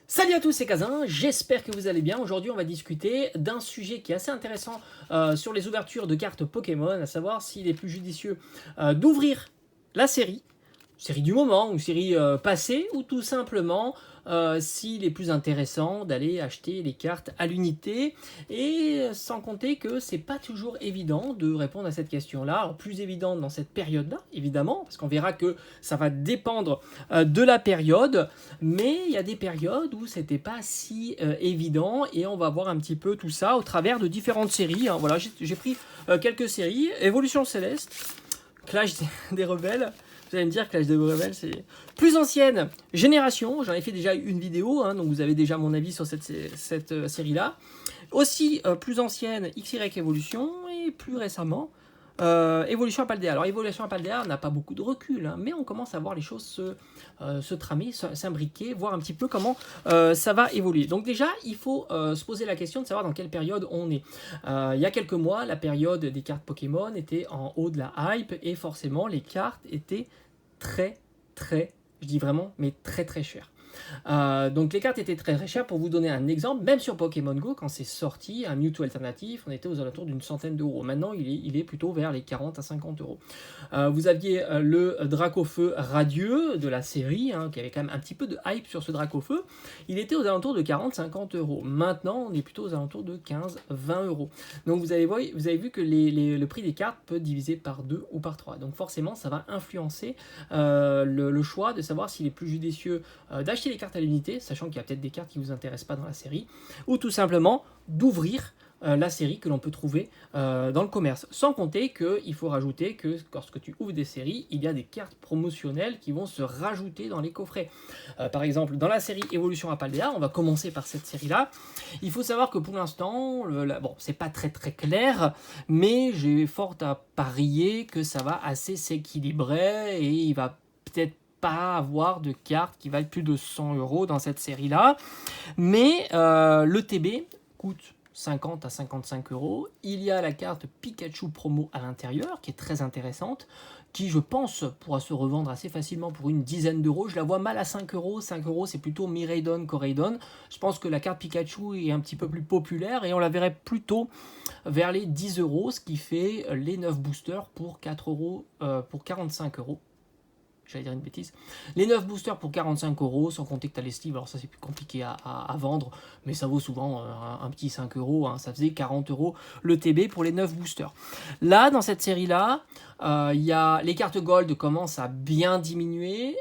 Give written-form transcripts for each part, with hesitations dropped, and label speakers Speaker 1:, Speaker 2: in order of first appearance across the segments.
Speaker 1: Salut à tous, c'est Kazin, j'espère que vous allez bien. Aujourd'hui, on va discuter d'un sujet qui est assez intéressant sur les ouvertures de cartes Pokémon, à savoir s'il est plus judicieux d'ouvrir la série du moment ou série passée, ou tout simplement s'il est plus intéressant d'aller acheter les cartes à l'unité. Et sans compter que c'est pas toujours évident de répondre à cette question-là. Alors, plus évident dans cette période-là, évidemment, parce qu'on verra que ça va dépendre de la période, mais il y a des périodes où c'était pas si évident, et on va voir un petit peu tout ça au travers de différentes séries. Hein. Voilà, j'ai pris quelques séries. Évolution Céleste, Clash des Rebelles. Vous allez me dire que Clash des Rebelles, c'est plus ancienne génération. J'en ai fait déjà une vidéo, hein, donc vous avez déjà mon avis sur cette série-là. Aussi plus ancienne, XY Evolution, et plus récemment, Évolution à Paldea. Alors, Évolution à Paldea n'a pas beaucoup de recul, hein, mais on commence à voir les choses se tramer, s'imbriquer, voir un petit peu comment ça va évoluer. Donc déjà, il faut se poser la question de savoir dans quelle période on est. Il y a quelques mois, la période des cartes Pokémon était en haut de la hype, et forcément, les cartes étaient très, je dis vraiment, mais très chères. Donc les cartes étaient très chères. Pour vous donner un exemple, même sur Pokémon Go, quand c'est sorti, un Mewtwo alternatif, on était aux alentours d'une centaine d'euros. Maintenant, il est plutôt vers les 40 à 50 euros. Vous aviez le Dracofeu radieux de la série, hein, qui avait quand même un petit peu de hype sur ce Dracofeu. Il était aux alentours de 40-50 euros. Maintenant, on est plutôt aux alentours de 15-20 euros. Donc vous avez vu que le prix des cartes peut diviser par 2 ou par 3. Donc forcément, ça va influencer le choix de savoir s'il est plus judicieux d'acheter les cartes à l'unité, sachant qu'il y a peut-être des cartes qui ne vous intéressent pas dans la série, ou tout simplement d'ouvrir la série que l'on peut trouver dans le commerce. Sans compter qu'il faut rajouter que lorsque tu ouvres des séries, il y a des cartes promotionnelles qui vont se rajouter dans les coffrets. Par exemple, dans la série Évolution à Paldea, on va commencer par cette série-là. Il faut savoir que pour l'instant, bon, c'est pas très clair, mais j'ai fort à parier que ça va assez s'équilibrer, et il va peut-être pas avoir de cartes qui valent plus de 100 euros dans cette série-là. Mais le TB coûte 50 à 55 euros. Il y a la carte Pikachu promo à l'intérieur, qui est très intéressante, qui, je pense, pourra se revendre assez facilement pour une dizaine d'euros. Je la vois mal à 5 euros. 5 euros, c'est plutôt Miraidon, Coraidon. Je pense que la carte Pikachu est un petit peu plus populaire, et on la verrait plutôt vers les 10 euros, ce qui fait les 9 boosters pour 4 euros, pour 45 euros. J'allais dire une bêtise. Les 9 boosters pour 45 euros, sans compter que tu as les sleeves. Alors ça, c'est plus compliqué à vendre, mais ça vaut souvent un petit 5 euros. Hein, ça faisait 40 euros le TB pour les 9 boosters. Là, dans cette série-là, les cartes Gold commencent à bien diminuer.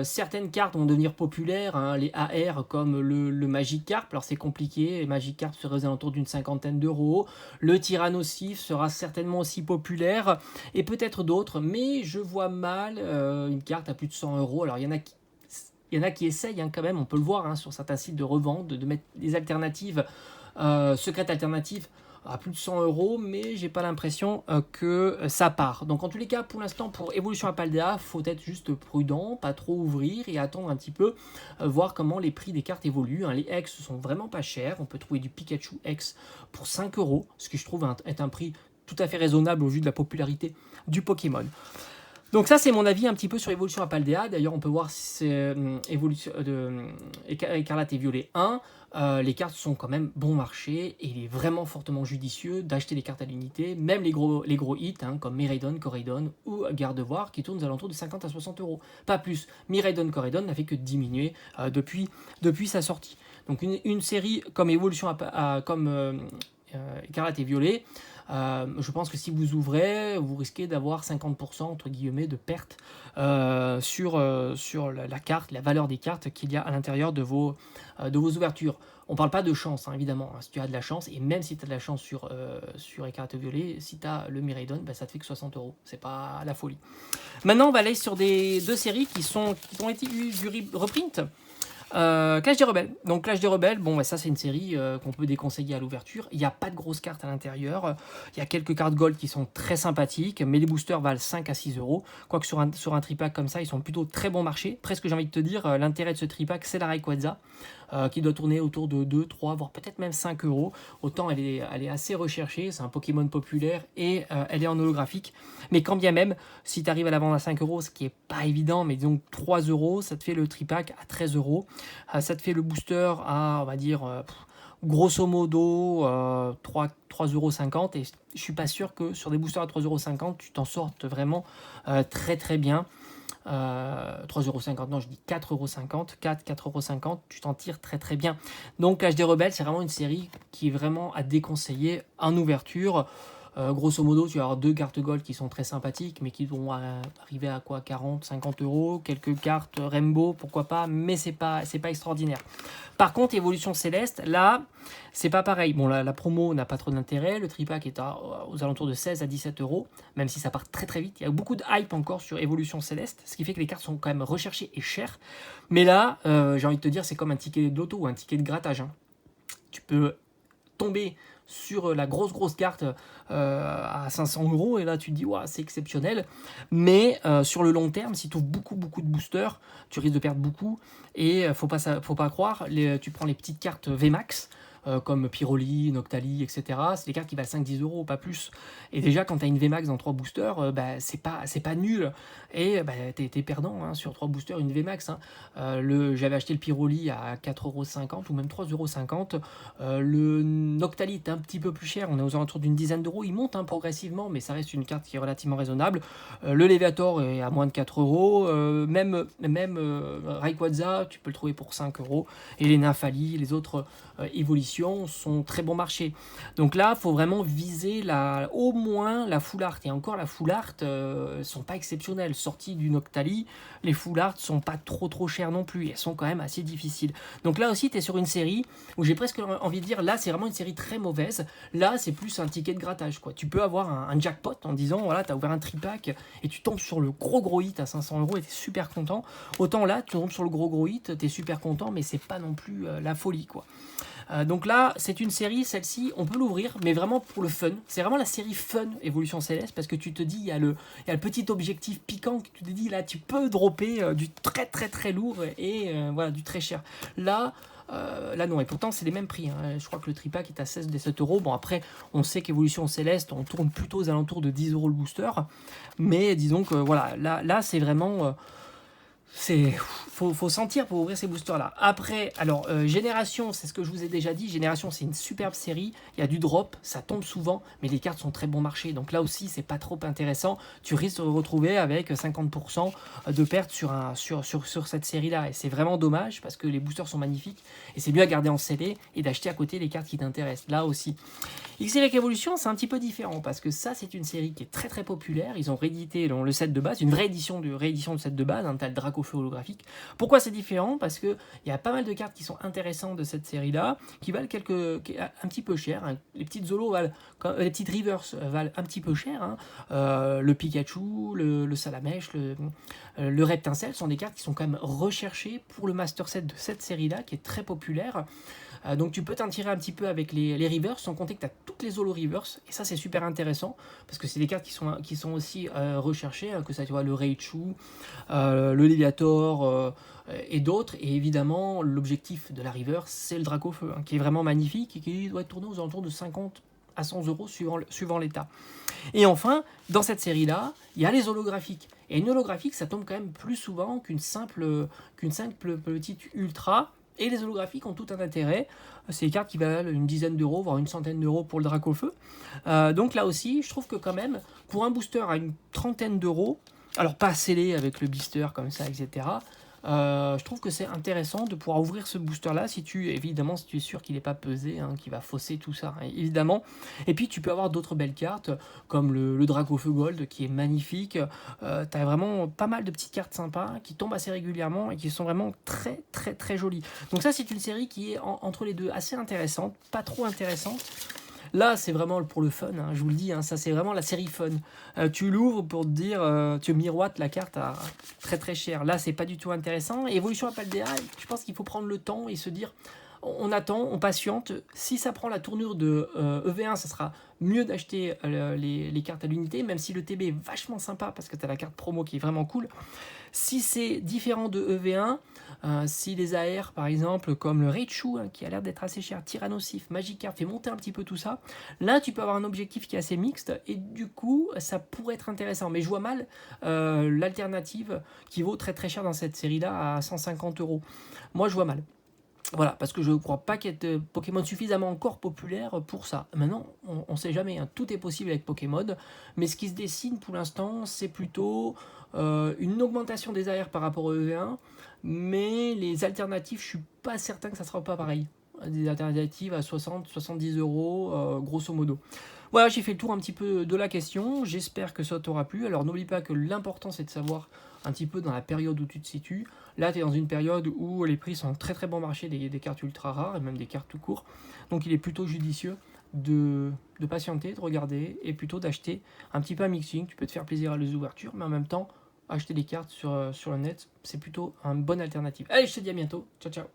Speaker 1: Certaines cartes vont devenir populaires, hein, les AR comme le Magikarp. Alors c'est compliqué, les Magikarp seraient aux alentours d'une cinquantaine d'euros. Le Tyrannosif sera certainement aussi populaire, et peut-être d'autres, mais je vois mal une carte à plus de 100 euros. Alors il y en a qui essayent, hein, quand même, on peut le voir, hein, sur certains sites de revente, de mettre des alternatives, secrètes alternatives à plus de 100 euros, mais j'ai pas l'impression que ça part. Donc en tous les cas, pour l'instant, pour Évolution à Paldea, faut être juste prudent, pas trop ouvrir, et attendre un petit peu, voir comment les prix des cartes évoluent. Hein. Les X sont vraiment pas chers, on peut trouver du Pikachu X pour 5 euros, ce qui je trouve être un prix tout à fait raisonnable au vu de la popularité du Pokémon. Donc ça, c'est mon avis un petit peu sur Évolution à Paldea. D'ailleurs, on peut voir Évolution Écarlate et Violet 1. Les cartes sont quand même bon marché, et il est vraiment fortement judicieux d'acheter les cartes à l'unité, même les gros hits, hein, comme Miraidon, Coraidon ou Gardevoir, qui tournent aux alentours de 50 à 60 euros. Pas plus. Miraidon, Coraidon n'a fait que diminuer depuis sa sortie. Donc une série comme Évolution Écarlate et Violet, je pense que si vous ouvrez, vous risquez d'avoir 50% entre guillemets de perte sur la carte, la valeur des cartes qu'il y a à l'intérieur de vos ouvertures. On ne parle pas de chance, hein, évidemment, hein, si tu as de la chance, et même si tu as de la chance sur Écarlate et Violet, si tu as le Miraidon, ça te fait que 60 euros. C'est pas la folie. Maintenant, on va aller sur deux séries qui ont été du reprint. Clash des Rebelles. Donc Clash des Rebelles, bon, ça c'est une série qu'on peut déconseiller à l'ouverture. Il n'y a pas de grosses cartes à l'intérieur. Il y a quelques cartes gold qui sont très sympathiques, mais les boosters valent 5 à 6 euros. Quoique sur un tripack comme ça, ils sont plutôt très bon marché. Presque, j'ai envie de te dire, l'intérêt de ce tripack, c'est la Rayquaza. qui doit tourner autour de 2, 3, voire peut-être même 5 euros. Autant elle est assez recherchée, c'est un Pokémon populaire et elle est en holographique. Mais quand bien même, si tu arrives à la vendre à 5 euros, ce qui n'est pas évident, mais disons 3 euros, ça te fait le tripack à 13 euros. Ça te fait le booster à, on va dire, grosso modo, 3,50 €. Et je suis pas sûr que sur des boosters à 3,50 €, tu t'en sortes vraiment très très bien. 3,50 €, non, je dis 4,50 €, 4,50 €, tu t'en tires très très bien. Donc HD Rebelle, c'est vraiment une série qui est vraiment à déconseiller en ouverture. Grosso modo, tu vas avoir 2 cartes gold qui sont très sympathiques, mais qui vont arriver à quoi, 40, 50 euros. Quelques cartes Rainbow, pourquoi pas, mais c'est pas extraordinaire. Par contre, Évolution Céleste, là, c'est pas pareil. Bon, la promo n'a pas trop d'intérêt. Le tripack est aux alentours de 16 à 17 euros, même si ça part très très vite. Il y a beaucoup de hype encore sur Évolution Céleste, ce qui fait que les cartes sont quand même recherchées et chères. Mais là, j'ai envie de te dire, c'est comme un ticket de loto ou un ticket de grattage, hein. Tu peux tomber sur la grosse carte à 500 euros et là tu te dis ouais, c'est exceptionnel, mais sur le long terme, si tu ouvres beaucoup de boosters, tu risques de perdre beaucoup. Et faut pas croire, tu prends les petites cartes VMAX comme Pyroli, Noctali, etc. C'est des cartes qui valent 5-10 euros, pas plus. Et déjà, quand tu as une VMAX dans 3 boosters, c'est pas nul. Et t'es perdant, hein, sur 3 boosters, une VMAX. Hein. J'avais acheté le Pyroli à 4,50 € ou même 3,50 €. Le Noctali est un petit peu plus cher, on est aux alentours d'une dizaine d'euros. Il monte progressivement, mais ça reste une carte qui est relativement raisonnable. Le Léviator est à moins de 4 euros. Même Rayquaza, tu peux le trouver pour 5 euros. Et les Nymphali, les autres évolutions sont très bon marché. Donc là, il faut vraiment viser au moins la full art. Et encore, la full art sont pas exceptionnelles. Sorties du Noctali, les full art sont pas trop chères non plus. Elles sont quand même assez difficiles. Donc là aussi, tu es sur une série où j'ai presque envie de dire, là, c'est vraiment une série très mauvaise. Là, c'est plus un ticket de grattage, quoi. Tu peux avoir un jackpot en disant, voilà, tu as ouvert un tripack et tu tombes sur le gros hit à 500 euros et tu es super content. Autant là, tu tombes sur le gros hit, tu es super content, mais c'est pas non plus la folie, quoi. Donc là, c'est une série, celle-ci, on peut l'ouvrir, mais vraiment pour le fun. C'est vraiment la série fun Évolution Céleste, parce que tu te dis, il y a le petit objectif piquant, que tu te dis, là, tu peux dropper du très lourd et voilà, du très cher. Là non, et pourtant c'est les mêmes prix, hein. Je crois que le tripack est à 16-17 euros. Bon, après, on sait qu'Évolution Céleste, on tourne plutôt aux alentours de 10 euros le booster, mais disons que voilà, là c'est vraiment... faut sentir pour ouvrir ces boosters là. Après, alors Génération, c'est ce que je vous ai déjà dit. Génération, c'est une superbe série. Il y a du drop, ça tombe souvent, mais les cartes sont très bon marché. Donc là aussi, c'est pas trop intéressant. Tu risques de retrouver avec 50% de pertes sur cette série là. Et c'est vraiment dommage parce que les boosters sont magnifiques. Et c'est mieux à garder en scellé et d'acheter à côté les cartes qui t'intéressent. Là aussi. X-Select Evolution, c'est un petit peu différent parce que ça, c'est une série qui est très populaire. Ils ont réédité le set de base, une vraie réédition de set de base. Hein, t'as le Dracofeu holographique. Pourquoi c'est différent? Parce qu'il y a pas mal de cartes qui sont intéressantes de cette série-là, qui valent un petit peu cher. Hein. Les petites Zolos valent, les petites Rivers valent un petit peu cher. Hein. Le Pikachu, le Salamèche, le Reptincelle sont des cartes qui sont quand même recherchées pour le Master Set de cette série-là, qui est très populaire. Donc tu peux t'en tirer un petit peu avec les Rivers, sans compter que tu as toutes les Holo Rivers, et ça c'est super intéressant, parce que c'est des cartes qui sont aussi recherchées, hein, que ça, tu vois, le Raichu, le Léviator et d'autres, et évidemment l'objectif de la River, c'est le Dracofeu, hein, qui est vraiment magnifique, et qui doit être tourné aux alentours de 50 à 100 euros suivant l'état. Et enfin, dans cette série-là, il y a les holographiques. Et une holographique, ça tombe quand même plus souvent qu'une simple petite ultra. Et les holographiques ont tout un intérêt. C'est des cartes qui valent une dizaine d'euros, voire une centaine d'euros pour le Dracofeu. Donc là aussi, je trouve que quand même, pour un booster à une trentaine d'euros, alors pas scellé avec le blister comme ça, etc., je trouve que c'est intéressant de pouvoir ouvrir ce booster là si tu es sûr qu'il n'est pas pesé, hein, qu'il va fausser tout ça, hein, évidemment. Et puis tu peux avoir d'autres belles cartes comme le Dracofeu Gold qui est magnifique. Tu as vraiment pas mal de petites cartes sympas qui tombent assez régulièrement et qui sont vraiment très jolies. Donc ça, c'est une série qui est entre les deux, assez intéressante, pas trop intéressante. Là, c'est vraiment pour le fun, hein, je vous le dis, hein, ça c'est vraiment la série fun. Tu l'ouvres pour te dire, tu miroites la carte à très cher. Là, c'est pas du tout intéressant. Et Évolution Paldea, je pense qu'il faut prendre le temps et se dire, on attend, on patiente. Si ça prend la tournure de EV1, ça sera mieux d'acheter les cartes à l'unité, même si le TB est vachement sympa parce que tu as la carte promo qui est vraiment cool. Si c'est différent de EV1, Si les AR, par exemple, comme le Raichu, hein, qui a l'air d'être assez cher, Tyrannosif, Magikarp, fait monter un petit peu tout ça, là tu peux avoir un objectif qui est assez mixte, et du coup ça pourrait être intéressant. Mais je vois mal l'alternative qui vaut très très cher dans cette série-là à 150 euros. Moi je vois mal. Voilà, parce que je ne crois pas qu'il y ait de Pokémon suffisamment encore populaire pour ça. Maintenant, on ne sait jamais, hein, tout est possible avec Pokémon, mais ce qui se dessine pour l'instant, c'est plutôt une augmentation des AR par rapport au EV1, mais les alternatives, je suis pas certain que ça sera pas pareil. Des alternatives à 60-70 euros, grosso modo. Voilà, j'ai fait le tour un petit peu de la question, j'espère que ça t'aura plu. Alors n'oublie pas que l'important c'est de savoir un petit peu dans la période où tu te situes. Là, tu es dans une période où les prix sont très très bon marché des cartes ultra rares et même des cartes tout court. Donc il est plutôt judicieux de patienter, de regarder et plutôt d'acheter un petit peu un mixing. Tu peux te faire plaisir à les ouvertures, mais en même temps, acheter des cartes sur le net, c'est plutôt une bonne alternative. Allez, je te dis à bientôt. Ciao, ciao.